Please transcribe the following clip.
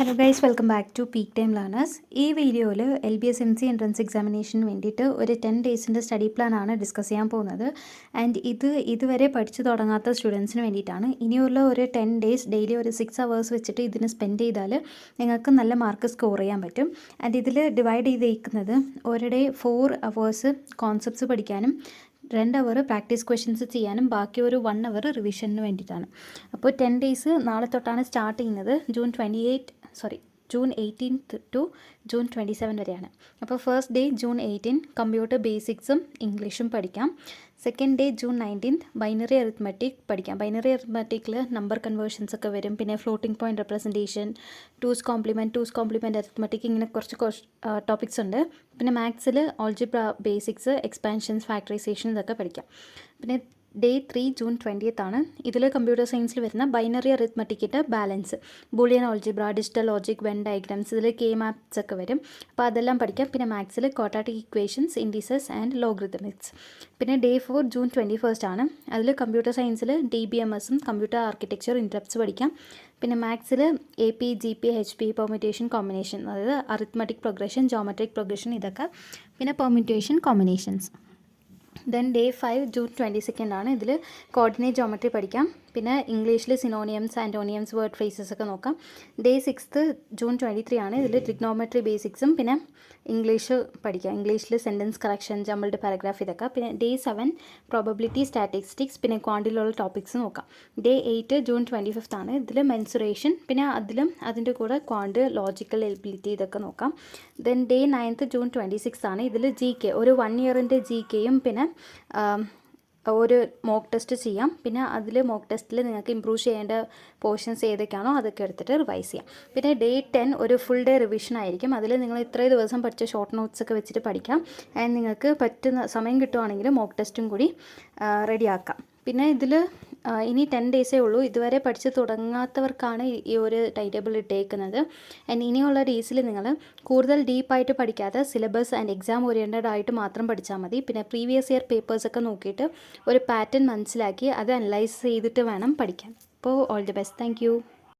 Hello guys, welcome back to peak time learners. ഈ വീഡിയോയിൽ LBS MC entrance എക്സാമിനേഷന് വേണ്ടിയിട്ട് ഒരു 10 ഡേയ്സിൻ്റെ സ്റ്റഡി പ്ലാനാണ് ഡിസ്കസ് ചെയ്യാൻ പോകുന്നത്. ആൻഡ് ഇതുവരെ പഠിച്ചു തുടങ്ങാത്ത സ്റ്റുഡൻസിന് വേണ്ടിയിട്ടാണ്. ഇനിയുള്ള ഒരു 10 ഡേയ്സ് ഡെയിലി ഒരു 6 hours വെച്ചിട്ട് ഇതിന് സ്പെൻഡ് ചെയ്താൽ നിങ്ങൾക്ക് നല്ല മാർക്ക് സ്കോർ ചെയ്യാൻ പറ്റും. ആൻഡ് ഇതിൽ ഡിവൈഡ് ചെയ്തിരിക്കുന്നത് ഒരു ഡേ 4 hours കോൺസെപ്റ്റ്സ് പഠിക്കാനും 2 hour പ്രാക്ടീസ് ക്വസ്റ്റ്യൻസ് ചെയ്യാനും ബാക്കി ഒരു 1 hour റിവിഷന് വേണ്ടിയിട്ടാണ്. അപ്പോൾ 10 ഡേയ്സ് നാളെ തൊട്ടാണ് സ്റ്റാർട്ട് ചെയ്യുന്നത്. ജൂൺ 18 ടു ജൂൺ 27 വരെയാണ്. അപ്പോൾ ഫസ്റ്റ് ഡേ ജൂൺ 18 കമ്പ്യൂട്ടർ ബേസിക്സും ഇംഗ്ലീഷും പഠിക്കാം. Second day June 19 binary arithmetic പഠിക്കാം. ബൈനറി അരിത്മെറ്റിക്കിൽ നമ്പർ കൺവേർഷൻസ് ഒക്കെ വരും. പിന്നെ floating point representation, two's compliment arithmetic, ഇങ്ങനെ കുറച്ച് ടോപ്പിക്സ് ഉണ്ട്. പിന്നെ മാത്സിൽ ഓൾജിബ്ര ബേസിക്സ്, എക്സ്പാൻഷൻസ്, ഫാക്ടറൈസേഷൻ ഇതൊക്കെ പഠിക്കാം. പിന്നെ ഡേ 3 ജൂൺ 20 ആണ്. ഇതിൽ കമ്പ്യൂട്ടർ സയൻസിൽ വരുന്ന ബൈനറി അരിത്മെറ്റിക്കിൻ്റെ balance, Boolean algebra, digital logic, Venn diagrams, ഇതിൽ കെ മാപ്സ് ഒക്കെ വരും. അപ്പോൾ അതെല്ലാം പഠിക്കാം. പിന്നെ മാത്സിൽ quadratic equations, indices and logarithmics. പിന്നെ ഡേ 4 ജൂൺ 21 ആണ്. അതിൽ കമ്പ്യൂട്ടർ സയൻസിൽ DBMSും കമ്പ്യൂട്ടർ ആർക്കിടെക്ചർ ഇൻട്രപ്റ്റ്സ് പഠിക്കാം. പിന്നെ മാത്സിൽ AP, GP, HP, permutation, combination, അതായത് അരിത്മെറ്റിക് പ്രോഗ്രഷൻ, ജോമെട്രിക് പ്രോഗ്രഷൻ ഇതൊക്കെ. പിന്നെ permutation, combinations. Then day 5 June 22 ആണ്. ഇതിൽ കോർഡിനേറ്റ് ജോമെട്രി പഠിക്കാം. പിന്നെ ഇംഗ്ലീഷിൽ സിനോണിയംസ്, ആൻറ്റോണിയംസ്, വേർഡ് ഫ്രേസസ് ഒക്കെ നോക്കാം. ഡേ 6 ജൂൺ 23 ആണ്. ഇതിൽ ട്രിഗ്നോമെട്രി ബേസിക്സും പിന്നെ ഇംഗ്ലീഷ് പഠിക്കാം. ഇംഗ്ലീഷിൽ സെൻറ്റൻസ് കറക്ഷൻ, ജംബിൾഡ് പാരഗ്രാഫ് ഇതൊക്കെ. പിന്നെ ഡേ 7 പ്രോബബിലിറ്റി, സ്റ്റാറ്റിസ്റ്റിക്സ്, പിന്നെ ക്വാണ്ടിലുള്ള ടോപ്പിക്സ് നോക്കാം. ഡേ 8 ജൂൺ 25 ആണ്. ഇതിൽ മെൻസുറേഷൻ, പിന്നെ അതിൻ്റെ കൂടെ ക്വാണ്ട്, ലോജിക്കൽ എബിലിറ്റി ഇതൊക്കെ നോക്കാം. ദെൻ ഡേ 9 ജൂൺ 26 ആണ്. ഇതിൽ GK ഒരു 1 ഇയറിൻ്റെ GKയും പിന്നെ ഒരു മോക്ക് ടെസ്റ്റ് ചെയ്യാം. പിന്നെ അതിൽ മോക്ക് ടെസ്റ്റിൽ നിങ്ങൾക്ക് ഇമ്പ്രൂവ് ചെയ്യേണ്ട പോർഷൻസ് ഏതൊക്കെയാണോ അതൊക്കെ എടുത്തിട്ട് റിവൈസ് ചെയ്യാം. പിന്നെ ഡേ 10 ഒരു ഫുൾ ഡേ റിവിഷൻ ആയിരിക്കും. അതിൽ നിങ്ങൾ ഇത്രയും ദിവസം പഠിച്ച ഷോർട്ട് നോട്ട്സ് ഒക്കെ വെച്ചിട്ട് പഠിക്കാം. ആൻഡ് നിങ്ങൾക്ക് പറ്റുന്ന സമയം കിട്ടുവാണെങ്കിൽ മോക്ക് ടെസ്റ്റും കൂടി റെഡിയാക്കാം. പിന്നെ ഇതിൽ ഇനി 10 ഡേയ്സേ ഉള്ളൂ. ഇതുവരെ പഠിച്ച് തുടങ്ങാത്തവർക്കാണ് ഈ ഒരു ടൈം ടേബിൾ ഇട്ടേക്കുന്നത്. ആൻഡ് ഇനിയുള്ള ഡേയ്സിൽ നിങ്ങൾ കൂടുതൽ ഡീപ്പായിട്ട് പഠിക്കാതെ സിലബസ് ആൻഡ് എക്സാം ഓറിയൻറ്റഡ് ആയിട്ട് മാത്രം പഠിച്ചാൽ മതി. പിന്നെ പ്രീവിയസ് ഇയർ പേപ്പേഴ്സൊക്കെ നോക്കിയിട്ട് ഒരു പാറ്റേൺ മനസ്സിലാക്കി അത് അനലൈസ് ചെയ്തിട്ട് വേണം പഠിക്കാൻ. അപ്പോൾ ഓൾ ദി ബെസ്റ്റ്. താങ്ക്